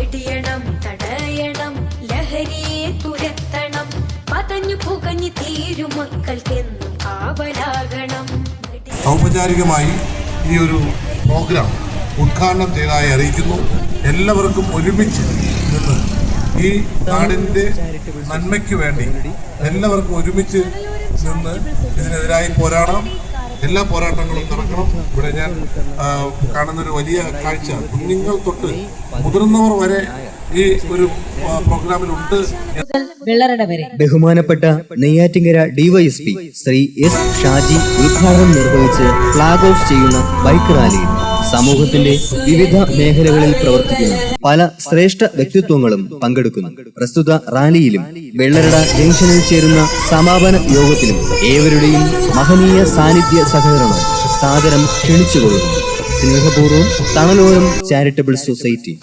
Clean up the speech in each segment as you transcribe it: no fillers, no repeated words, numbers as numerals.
വെടിയണം, തടയണം, ലഹരിയെ തുരത്തണം, പതഞ്ഞു പുകഞ്ഞു തീരും മക്കൾക്കെന്നും കാവലാകണം. ഔപചാരികമായി ഈ ഒരു പ്രോഗ്രാം ഉദ്ഘാടനം ചെയ്തതായി അറിയിക്കുന്നു. എല്ലാവർക്കും ഒരുമിച്ച് നിന്ന് ഈ നാടിൻ്റെ നന്മയ്ക്ക് വേണ്ടി എല്ലാവർക്കും ഒരുമിച്ച് നിന്ന് ഇതിനെതിരായി പോരാടണം. എല്ലാ പോരാട്ടങ്ങളും നടക്കണം. ഇവിടെ ഞാൻ കാണുന്നൊരു വലിയ കാഴ്ച, കുഞ്ഞുങ്ങൾ തൊട്ട് മുതിർന്നവർ വരെ ഈ ഒരു പ്രോഗ്രാമിലുണ്ട്. ബഹുമാനപ്പെട്ട നെയ്യാറ്റിങ്കര ഡിവൈഎസ്പി ശ്രീ എസ് ഷാജി ഉദ്ഘാടനം നിർവഹിച്ച് ഫ്ളാഗ് ഓഫ് ചെയ്യുന്ന ബൈക്ക് റാലിയിൽ സമൂഹത്തിന്റെ വിവിധ മേഖലകളിൽ പ്രവർത്തിക്കുന്ന പല ശ്രേഷ്ഠ വ്യക്തിത്വങ്ങളും പങ്കെടുക്കുന്നു. പ്രസ്തുത റാലിയിലും വെള്ളറട ജംഗ്ഷനിൽ ചേരുന്ന സമാപന യോഗത്തിലും ഏവരുടെയും മഹനീയ സാന്നിധ്യ സഹകരണം സാദരം ക്ഷണിച്ചുകൊള്ളുന്നു. സ്നേഹപൂർവ്വം തണലോരം ചാരിറ്റബിൾ സൊസൈറ്റി.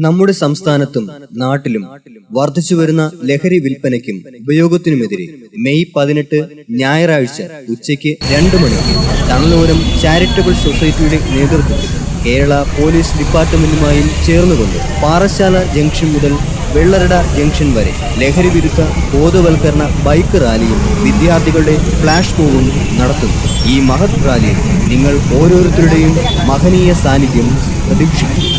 നമ്മുടെ സംസ്ഥാനത്തും നാട്ടിലും വർദ്ധിച്ചുവരുന്ന ലഹരി വിൽപ്പനയ്ക്കും ഉപയോഗത്തിനുമെതിരെ മെയ് 18 ഞായറാഴ്ച ഉച്ചയ്ക്ക് 2 മണിക്ക് തണലോരം ചാരിറ്റബിൾ സൊസൈറ്റിയുടെ നേതൃത്വത്തിൽ കേരള പോലീസ് ഡിപ്പാർട്ട്മെന്റുമായും ചേർന്നുകൊണ്ട് പാറശാല ജംഗ്ഷൻ മുതൽ വെള്ളറട ജംഗ്ഷൻ വരെ ലഹരി വിരുദ്ധ ബോധവൽക്കരണ ബൈക്ക് റാലിയും വിദ്യാർത്ഥികളുടെ ഫ്ലാഷ് മോബും നടത്തുന്നു. ഈ മഹത് റാലിയിൽ നിങ്ങൾ ഓരോരുത്തരുടെയും മഹനീയ സാന്നിധ്യം പ്രതീക്ഷിക്കുന്നു.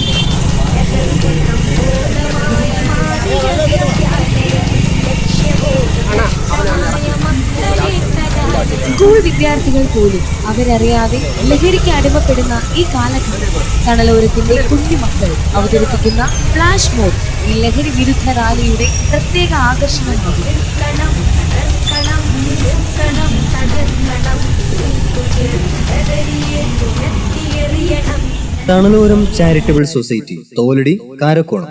സ്കൂൾ വിദ്യാർത്ഥികൾ പോലും അവരറിയാതെ ലഹരിക്ക് അടിമപ്പെടുന്ന ഈ കാലഘട്ടം തണലോരത്തിന്റെ കുഞ്ഞുമക്കൾ അവതരിപ്പിക്കുന്ന ഫ്ലാഷ് മോബ് ഈ ലഹരി വിരുദ്ധ റാലിയുടെ പ്രത്യേക ആകർഷണമാണ്. തണലോരം ചാരിറ്റബിൾ സൊസൈറ്റി, തോലടി, കാരക്കോണം.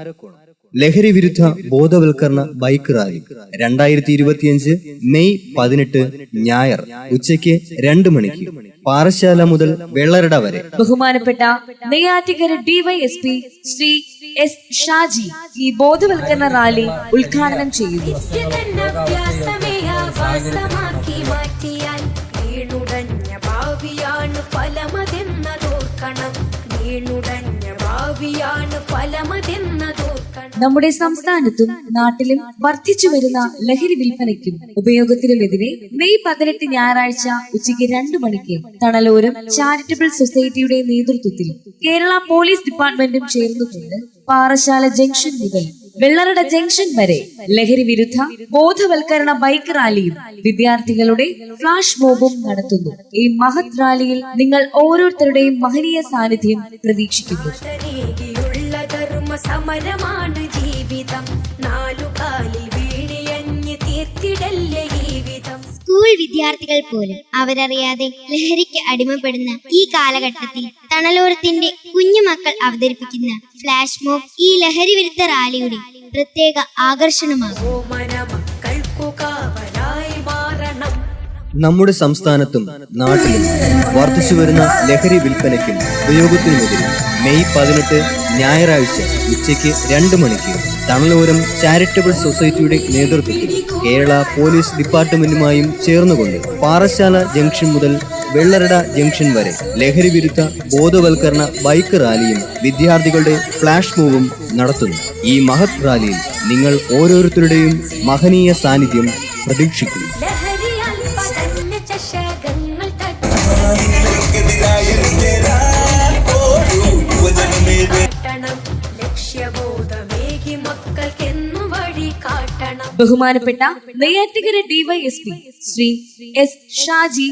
ലഹരി വിരുദ്ധ ബോധവൽക്കരണ ബൈക്ക് റാലി 2025 മെയ് 18 ഞായർ ഉച്ചയ്ക്ക് 2 മണിക്ക് പാറശാല മുതൽ വെള്ളറട വരെ. ബഹുമാനപ്പെട്ട നെയ്യാറ്റിങ്കര ഡിവൈഎസ്പി ശ്രീ എസ് ഷാജി ഈ ബോധവൽക്കരണ റാലി ഉദ്ഘാടനം ചെയ്യുന്നു. നമ്മുടെ സംസ്ഥാനത്തും നാട്ടിലും വർദ്ധിച്ചു വരുന്ന ലഹരി വിൽപ്പനയ്ക്കും ഉപയോഗത്തിനുമെതിരെ മെയ് 18 ഞായറാഴ്ച ഉച്ചയ്ക്ക് 2 മണിക്ക് തണലോരം ചാരിറ്റബിൾ സൊസൈറ്റിയുടെ നേതൃത്വത്തിൽ കേരള പോലീസ് ഡിപ്പാർട്ട്മെന്റും ചേർന്നുകൊണ്ട് പാറശാല ജംഗ്ഷൻ മുതൽ വെള്ളറട ജംഗ്ഷൻ വരെ ലഹരി വിരുദ്ധ ബോധവൽക്കരണ ബൈക്ക് റാലിയും വിദ്യാർത്ഥികളുടെ ഫ്ലാഷ് മോബും നടത്തുന്നു. ഈ മഹത് റാലിയിൽ നിങ്ങൾ ഓരോരുത്തരുടെയും മഹനീയ സാന്നിധ്യം പ്രതീക്ഷിക്കുന്നു. സമരമാണ് ജീവിതം, നാലുകാലിൽ വീണിയഞ്ഞ് തീർത്തിടല്ലേ ജീവിതം. സ്കൂൾ വിദ്യാർത്ഥികൾ പോലും അവരറിയാതെ ലഹരിക്ക് അടിമപ്പെടുന്ന ഈ കാലഘട്ടത്തിൽ തണലോരത്തിന്റെ കുഞ്ഞുമക്കൾ അവതരിപ്പിക്കുന്ന ഫ്ലാഷ് മോബ് ഈ ലഹരി വിരുദ്ധ റാലിയുടെ പ്രത്യേക ആകർഷണമാകും. നമ്മുടെ സംസ്ഥാനത്തും നാട്ടിലും വർദ്ധിച്ചുവരുന്ന ലഹരി വിൽപ്പനയ്ക്കും ഉപയോഗത്തിനുമെതിരെ മെയ് 18 ഞായറാഴ്ച ഉച്ചയ്ക്ക് 2 മണിക്ക് തണലോരം ചാരിറ്റബിൾ സൊസൈറ്റിയുടെ നേതൃത്വത്തിൽ കേരള പോലീസ് ഡിപ്പാർട്ട്മെന്റുമായും ചേർന്നുകൊണ്ട് പാറശാല ജംഗ്ഷൻ മുതൽ വെള്ളറട ജംഗ്ഷൻ വരെ ലഹരി വിരുദ്ധ ബോധവൽക്കരണ ബൈക്ക് റാലിയും വിദ്യാർത്ഥികളുടെ ഫ്ലാഷ് മോബും നടത്തുന്നു. ഈ മഹത് റാലിയിൽ നിങ്ങൾ ഓരോരുത്തരുടെയും മഹനീയ സാന്നിധ്യം പ്രതീക്ഷിക്കുന്നു. ബഹുമാനപ്പെട്ട നെയ്യാറ്റിങ്കര ഡിവൈഎസ്പി ശ്രീ എസ് ഷാജി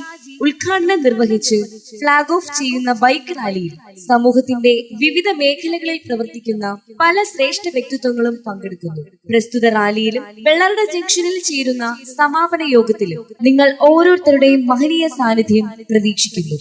ഉദ്ഘാടനം നിർവഹിച്ച് ഫ്ളാഗ് ഓഫ് ചെയ്യുന്ന ബൈക്ക് റാലിയിൽ സമൂഹത്തിന്റെ വിവിധ മേഖലകളിൽ പ്രവർത്തിക്കുന്ന പല ശ്രേഷ്ഠ വ്യക്തിത്വങ്ങളും പങ്കെടുക്കുന്നു. പ്രസ്തുത റാലിയിലും വെള്ളറട ജംഗ്ഷനിൽ ചേരുന്ന സമാപന യോഗത്തിലും നിങ്ങൾ ഓരോരുത്തരുടെയും മഹനീയ സാന്നിധ്യം പ്രതീക്ഷിക്കുന്നു.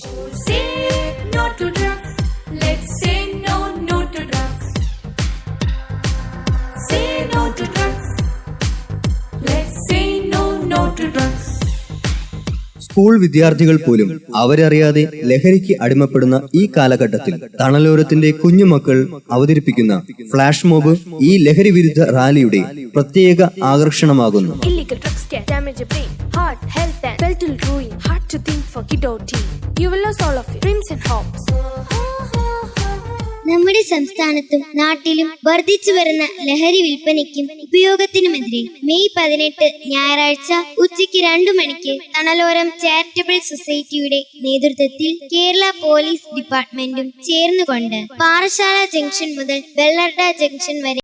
സ്കൂൾ വിദ്യാർത്ഥികൾ പോലും അവരറിയാതെ ലഹരിക്ക് അടിമപ്പെടുന്ന ഈ കാലഘട്ടത്തിൽ തണലോരത്തിന്റെ കുഞ്ഞുമക്കൾ അവതരിപ്പിക്കുന്ന ഫ്ലാഷ് മോബ് ഈ ലഹരി വിരുദ്ധ റാലിയുടെ പ്രത്യേക ആകർഷണമാകുന്നു. Illegal drugs can damage your brain, heart, health and mental ruin. Hard to think for kid or teen. You will lose all of your dreams and hopes. നമ്മുടെ സംസ്ഥാനത്തും നാട്ടിലും വർദ്ധിച്ചു വരുന്ന ലഹരി വിൽപ്പനയ്ക്കും ഉപയോഗത്തിനുമെതിരെ മെയ് 18 ഞായറാഴ്ച ഉച്ചയ്ക്ക് 2 മണിക്ക് തണലോരം ചാരിറ്റബിൾ സൊസൈറ്റിയുടെ നേതൃത്വത്തിൽ കേരള പോലീസ് ഡിപ്പാർട്ട്മെന്റും ചേർന്നുകൊണ്ട് പാറശാല ജംഗ്ഷൻ മുതൽ വെള്ളർട ജംഗ്ഷൻ വരെ